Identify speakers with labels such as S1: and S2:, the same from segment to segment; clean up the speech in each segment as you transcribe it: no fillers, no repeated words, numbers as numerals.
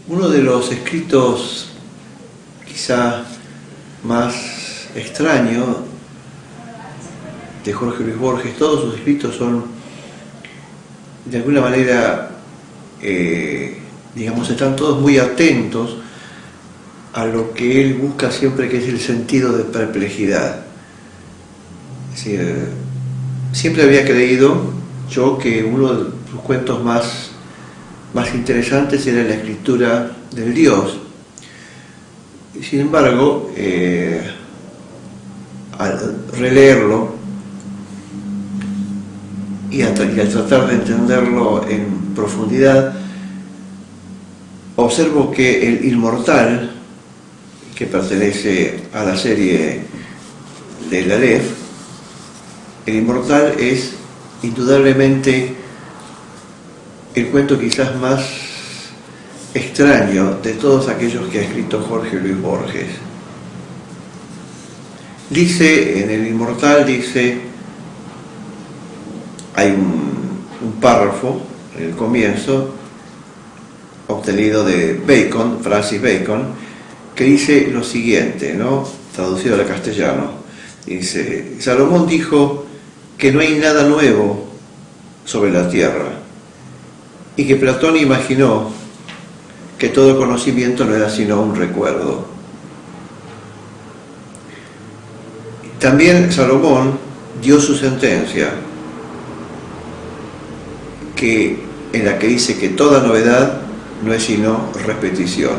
S1: Uno de los escritos quizá más extraños de Jorge Luis Borges, todos sus escritos son de alguna manera, digamos, están todos muy atentos a lo que él busca siempre, que es el sentido de perplejidad. Es decir, siempre había creído yo que uno de sus cuentos más interesantes era la escritura del Dios. Sin embargo, al releerlo y al tratar de entenderlo en profundidad, observo que el Inmortal, que pertenece a la serie del Aleph, el Inmortal es indudablemente el cuento quizás más extraño de todos aquellos que ha escrito Jorge Luis Borges. Dice, en el Inmortal hay un párrafo en el comienzo, obtenido de Bacon, Francis Bacon, que dice lo siguiente, ¿no? Traducido al castellano. Dice: Salomón dijo que no hay nada nuevo sobre la tierra, y que Platón imaginó que todo conocimiento no era sino un recuerdo. También Salomón dio su sentencia, en la que dice que toda novedad no es sino repetición.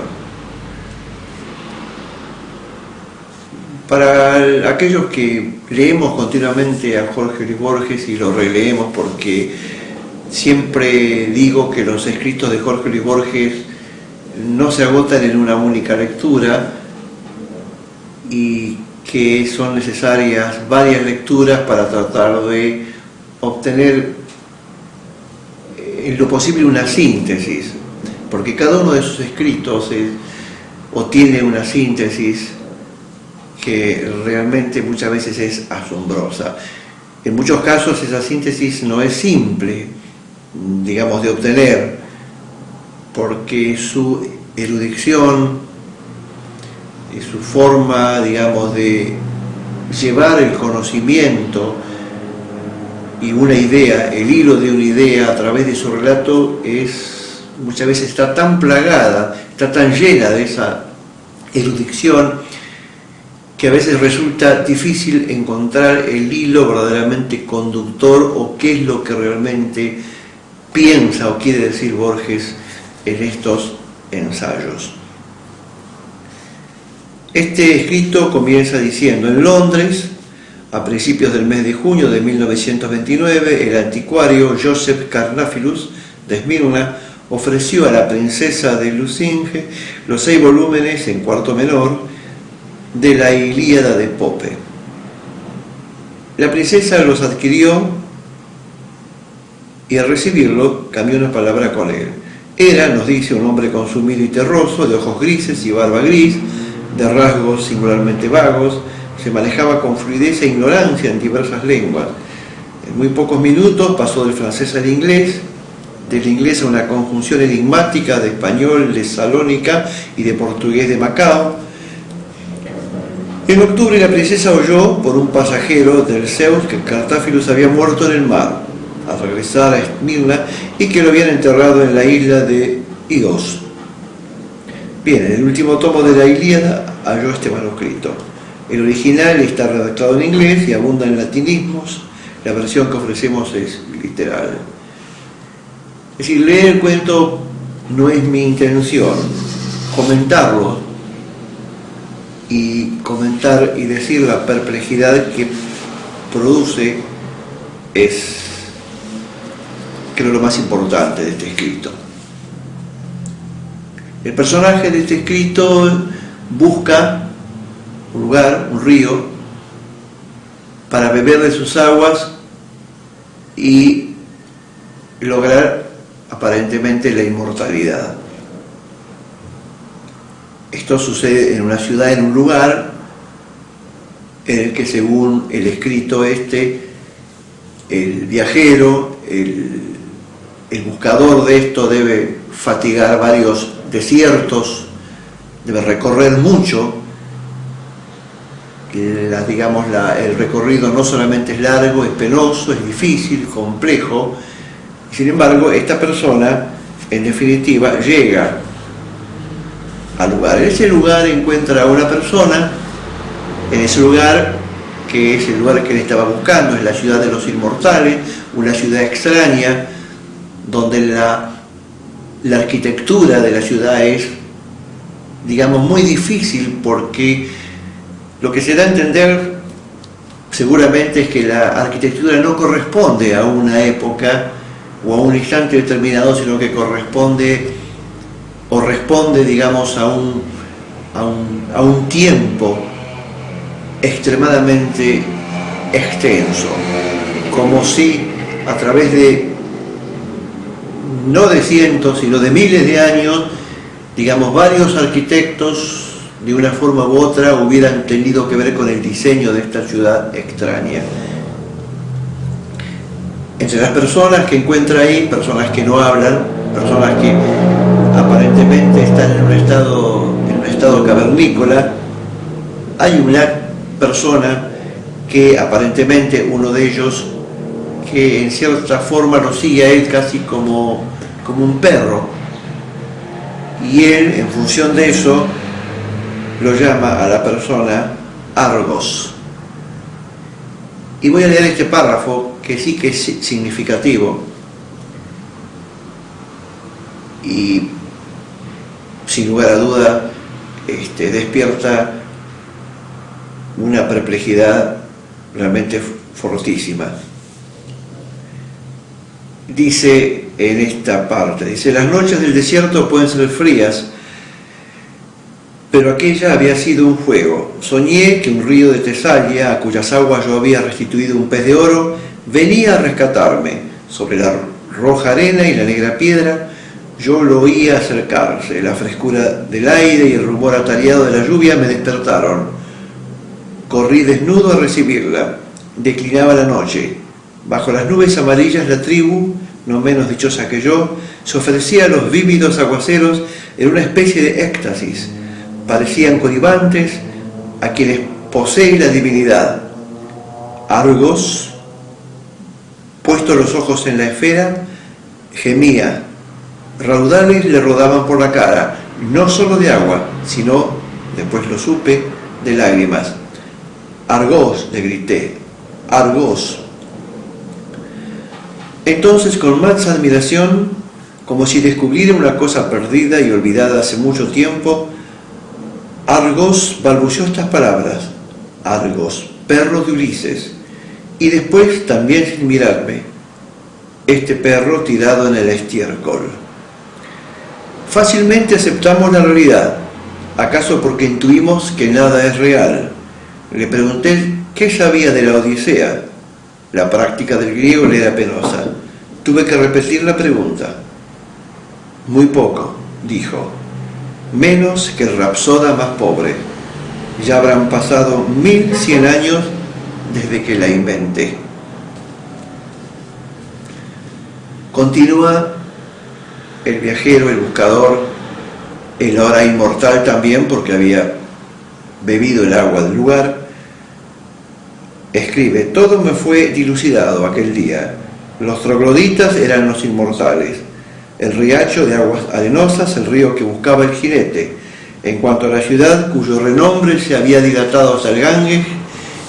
S1: Para aquellos que leemos continuamente a Jorge Luis Borges y lo releemos, porque siempre digo que los escritos de Jorge Luis Borges no se agotan en una única lectura y que son necesarias varias lecturas para tratar de obtener en lo posible una síntesis, porque cada uno de sus escritos tiene una síntesis que realmente muchas veces es asombrosa. En muchos casos esa síntesis no es simple, digamos, de obtener, porque su erudición y su forma, digamos, de llevar el conocimiento y una idea, el hilo de una idea a través de su relato, muchas veces está tan plagada, está tan llena de esa erudición, que a veces resulta difícil encontrar el hilo verdaderamente conductor o qué es lo que realmente piensa o quiere decir Borges en estos ensayos. Este escrito comienza diciendo: en Londres, a principios del mes de junio de 1929, el anticuario Joseph Carnaphilus de Esmirna ofreció a la princesa de Lucinge los 6 volúmenes en cuarto menor de la Ilíada de Pope. La princesa los adquirió y al recibirlo cambió una palabra con él. Era, nos dice, un hombre consumido y terroso, de ojos grises y barba gris, de rasgos singularmente vagos, se manejaba con fluidez e ignorancia en diversas lenguas. En muy pocos minutos pasó del francés al inglés, del inglés a una conjunción enigmática de español de Salónica y de portugués de Macao. En octubre la princesa oyó por un pasajero del Zeus que Cartáfilos había muerto en el mar al regresar a Esmirna y que lo habían enterrado en la isla de Ios. Bien, en el último tomo de la Ilíada halló este manuscrito. El original está redactado en inglés y abunda en latinismos. La versión que ofrecemos es literal. Es decir, leer el cuento no es mi intención. Comentarlo y comentar y decir la perplejidad que produce es, creo, lo más importante de este escrito. El personaje de este escrito busca un lugar, un río, para beber de sus aguas y lograr aparentemente la inmortalidad. Esto sucede en una ciudad, en un lugar en el que, según el escrito el viajero, el buscador de esto debe fatigar varios desiertos, debe recorrer mucho. El recorrido no solamente es largo, es penoso, es difícil, complejo. Sin embargo, esta persona, en definitiva, llega al lugar. En ese lugar encuentra a una persona, en ese lugar que es el lugar que él estaba buscando, es la ciudad de los inmortales, una ciudad extraña, donde la arquitectura de la ciudad es, digamos, muy difícil, porque lo que se da a entender seguramente es que la arquitectura no corresponde a una época o a un instante determinado, sino que corresponde o responde, digamos, a un tiempo extremadamente extenso, como si a través de, no de cientos, sino de miles de años, digamos, varios arquitectos de una forma u otra hubieran tenido que ver con el diseño de esta ciudad extraña. Entre las personas que encuentra ahí, personas que no hablan, personas que aparentemente están en un estado cavernícola, hay una persona que aparentemente, uno de ellos, que en cierta forma lo sigue a él casi como un perro, y él, en función de eso, lo llama a la persona Argos. Y voy a leer este párrafo que sí que es significativo y sin lugar a duda despierta una perplejidad realmente fortísima. Dice en esta parte, dice: las noches del desierto pueden ser frías, pero aquella había sido un juego. Soñé que un río de Tesalia, a cuyas aguas yo había restituido un pez de oro, venía a rescatarme. Sobre la roja arena y la negra piedra, yo lo oía acercarse. La frescura del aire y el rumor atareado de la lluvia me despertaron. Corrí desnudo a recibirla. Declinaba la noche. Bajo las nubes amarillas la tribu, no menos dichosa que yo, se ofrecía a los vívidos aguaceros en una especie de éxtasis. Parecían colibantes a quienes posee la divinidad. Argos, puestos los ojos en la esfera, gemía. Raudales le rodaban por la cara, no solo de agua, sino, después lo supe, de lágrimas. Argos, le grité, Argos. Entonces, con mansa admiración, como si descubriera una cosa perdida y olvidada hace mucho tiempo, Argos balbuceó estas palabras: Argos, perro de Ulises. Y después, también sin mirarme, este perro tirado en el estiércol. Fácilmente aceptamos la realidad, acaso porque intuimos que nada es real. Le pregunté qué sabía de la Odisea. La práctica del griego le era penosa. Tuve que repetir la pregunta. Muy poco, dijo. Menos que el rapsoda más pobre. Ya habrán pasado 1100 años desde que la inventé. Continúa el viajero, el buscador, el ahora inmortal también, porque había bebido el agua del lugar. Escribe: todo me fue dilucidado aquel día. Los trogloditas eran los inmortales. El riacho de aguas arenosas, el río que buscaba el jinete. En cuanto a la ciudad, cuyo renombre se había dilatado hasta el Ganges,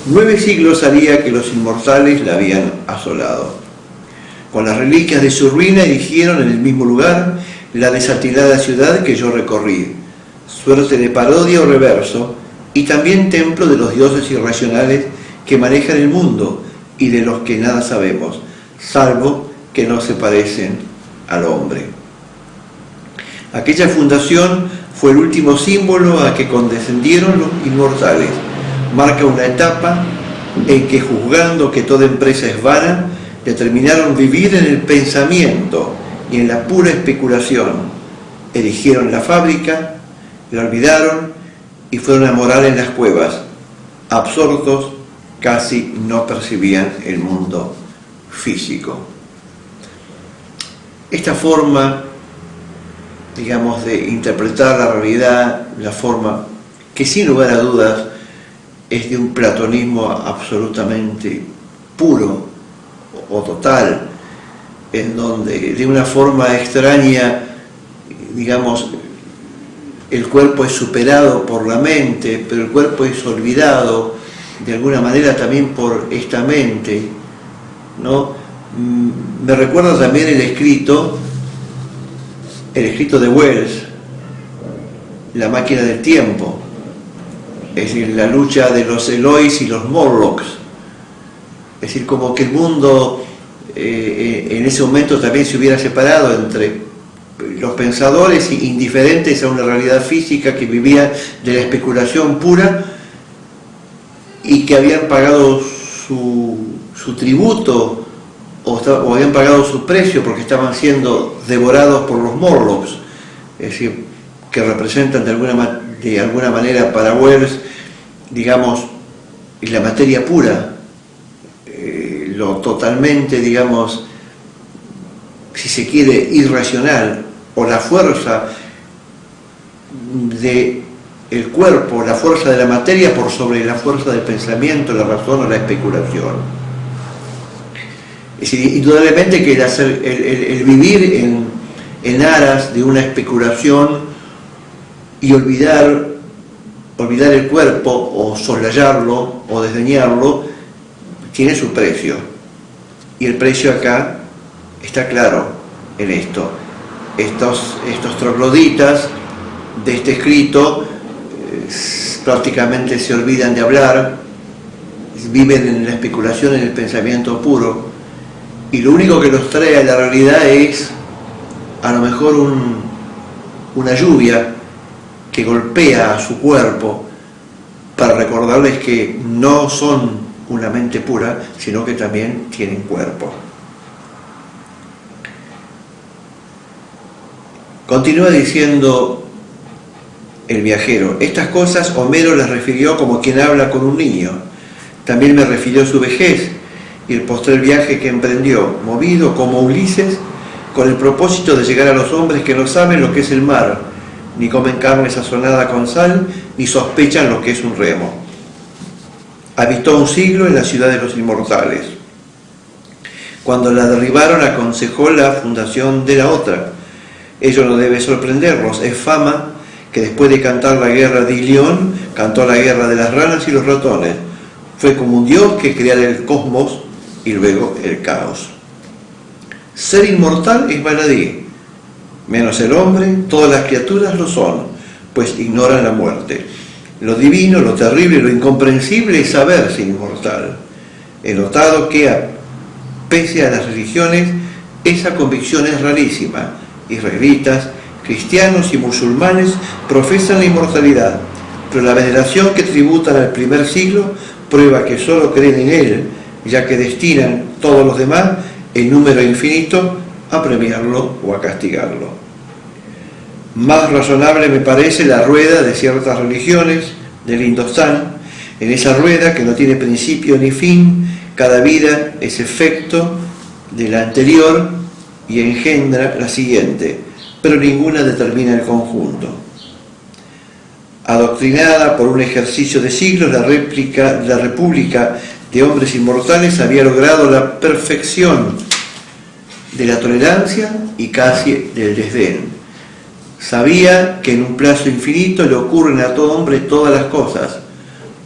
S1: 9 siglos haría que los inmortales la habían asolado. Con las reliquias de su ruina erigieron en el mismo lugar la desatilada ciudad que yo recorrí, suerte de parodia o reverso, y también templo de los dioses irracionales que manejan el mundo y de los que nada sabemos, salvo que no se parecen al hombre. Aquella fundación fue el último símbolo a que condescendieron los inmortales. Marca una etapa en que, juzgando que toda empresa es vana, determinaron vivir en el pensamiento y en la pura especulación. Erigieron la fábrica, la olvidaron y fueron a morar en las cuevas. Absortos, casi no percibían el mundo físico. Esta forma digamos, de interpretar la realidad, la forma que sin lugar a dudas es de un platonismo absolutamente puro o total, en donde de una forma extraña, digamos, el cuerpo es superado por la mente, pero el cuerpo es olvidado de alguna manera también por esta mente, ¿no? Me recuerda también el escrito de Wells, La máquina del tiempo, es decir, la lucha de los Elois y los Morlocks, es decir, como que el mundo en ese momento también se hubiera separado entre los pensadores indiferentes a una realidad física que vivían de la especulación pura y que habían pagado su tributo o habían pagado su precio porque estaban siendo devorados por los Morlocks, es decir, que representan de alguna manera para Wells, digamos, la materia pura, lo totalmente, digamos, si se quiere, irracional, o la fuerza del cuerpo, la fuerza de la materia por sobre la fuerza del pensamiento, la razón o la especulación. Es decir, indudablemente que el vivir en aras de una especulación y olvidar el cuerpo o soslayarlo o desdeñarlo tiene su precio, y el precio acá está claro en esto. Estos trogloditas de este escrito prácticamente se olvidan de hablar, viven en la especulación, en el pensamiento puro, y lo único que los trae a la realidad es a lo mejor una lluvia que golpea a su cuerpo para recordarles que no son una mente pura, sino que también tienen cuerpo. Continúa diciendo el viajero: estas cosas Homero las refirió como quien habla con un niño. También me refirió su vejez y el postrer viaje que emprendió, movido como Ulises, con el propósito de llegar a los hombres que no saben lo que es el mar, ni comen carne sazonada con sal, ni sospechan lo que es un remo. Habitó un siglo en la ciudad de los inmortales. Cuando la derribaron, aconsejó la fundación de la otra. Ello no debe sorprenderlos, es fama que después de cantar la guerra de Ilión, cantó la guerra de las ranas y los ratones. Fue como un dios que creara el cosmos y luego el caos. Ser inmortal es baladí, menos el hombre, todas las criaturas lo son, pues ignoran la muerte. Lo divino, lo terrible, lo incomprensible es saberse inmortal. He notado que, pese a las religiones, esa convicción es rarísima. Israelitas, cristianos y musulmanes profesan la inmortalidad, pero la veneración que tributan al primer siglo prueba que solo creen en él, ya que destinan todos los demás, en número infinito, a premiarlo o a castigarlo. Más razonable me parece la rueda de ciertas religiones del Indostán. En esa rueda, que no tiene principio ni fin, cada vida es efecto de la anterior y engendra la siguiente, pero ninguna determina el conjunto. Adoctrinada por un ejercicio de siglos, la república de hombres inmortales había logrado la perfección de la tolerancia y casi del desdén. Sabía que en un plazo infinito le ocurren a todo hombre todas las cosas.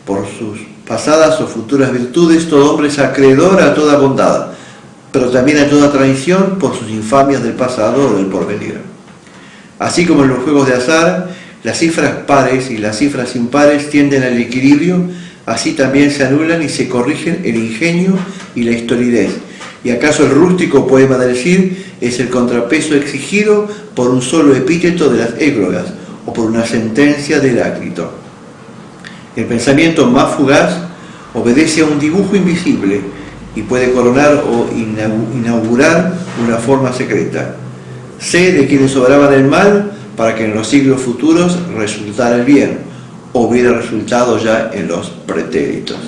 S1: Por sus pasadas o futuras virtudes, todo hombre es acreedor a toda bondad, pero también a toda traición por sus infamias del pasado o del porvenir. Así como en los juegos de azar, las cifras pares y las cifras impares tienden al equilibrio, así también se anulan y se corrigen el ingenio y la historidez. ¿Y acaso el rústico poema del Cid es el contrapeso exigido por un solo epíteto de las églogas o por una sentencia del Heráclito? El pensamiento más fugaz obedece a un dibujo invisible y puede coronar o inaugurar una forma secreta. Sé de quienes obraban el mal para que en los siglos futuros resultara el bien, o hubiera resultado ya en los pretéritos.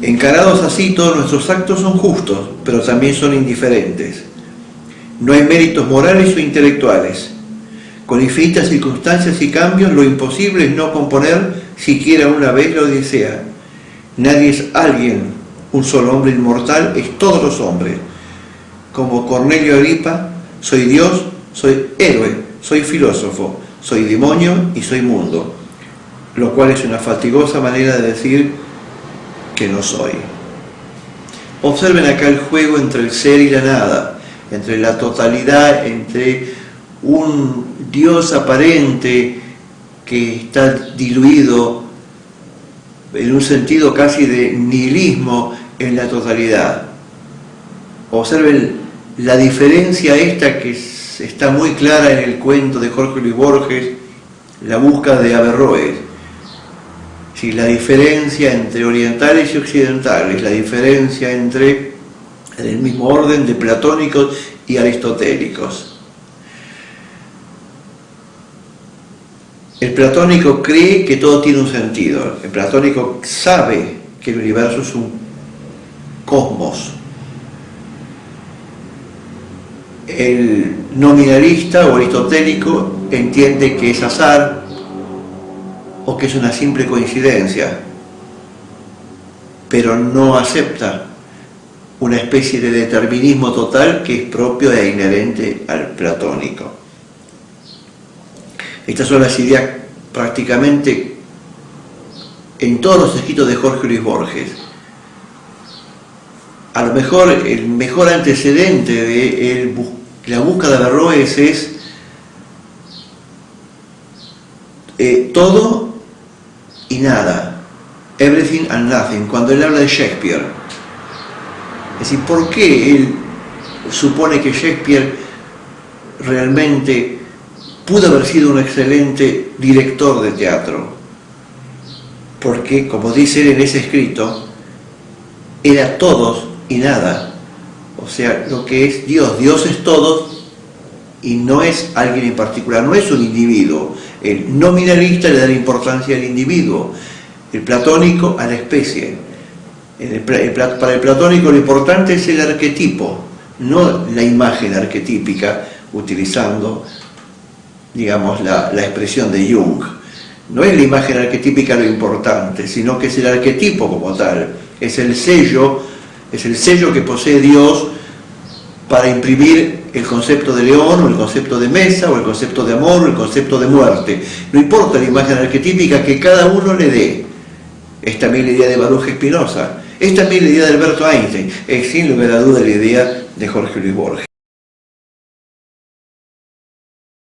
S1: Encarados así, todos nuestros actos son justos, pero también son indiferentes. No hay méritos morales o intelectuales. Con infinitas circunstancias y cambios, lo imposible es no componer siquiera una vez la Odisea. Nadie es alguien, un solo hombre inmortal es todos los hombres. Como Cornelio Agripa, soy Dios, soy héroe, soy filósofo, soy demonio y soy mundo, lo cual es una fatigosa manera de decir que no soy. Observen acá el juego entre el ser y la nada, entre la totalidad, entre un Dios aparente que está diluido en un sentido casi de nihilismo en la totalidad. Observen la diferencia esta que está muy clara en el cuento de Jorge Luis Borges, La búsqueda de Averroes. Sí, la diferencia entre orientales y occidentales, la diferencia entre el mismo orden de platónicos y aristotélicos. El platónico cree que todo tiene un sentido. El platónico sabe que el universo es un cosmos. El nominalista o aristotélico entiende que es azar o que es una simple coincidencia, pero no acepta una especie de determinismo total que es propio e inherente al platónico. Estas son las ideas prácticamente en todos los escritos de Jorge Luis Borges. A lo mejor el mejor antecedente de la búsqueda de Averroes es todo y nada, everything and nothing, cuando él habla de Shakespeare. Es decir, ¿por qué él supone que Shakespeare realmente pudo haber sido un excelente director de teatro? Porque, como dice él en ese escrito, era todos y nada. O sea, lo que es Dios. Dios es todos y no es alguien en particular, no es un individuo. El nominalista le da la importancia al individuo, el platónico a la especie. Para el platónico lo importante es el arquetipo, no la imagen arquetípica, utilizando, digamos, la expresión de Jung. No es la imagen arquetípica lo importante, sino que es el arquetipo como tal, es el sello que posee Dios para imprimir el concepto de león, o el concepto de mesa, o el concepto de amor, o el concepto de muerte. No importa la imagen arquetípica que cada uno le dé. Es también la idea de Baruch Spinoza, es también la idea de Alberto Einstein, es sin lugar a duda la idea de Jorge Luis Borges.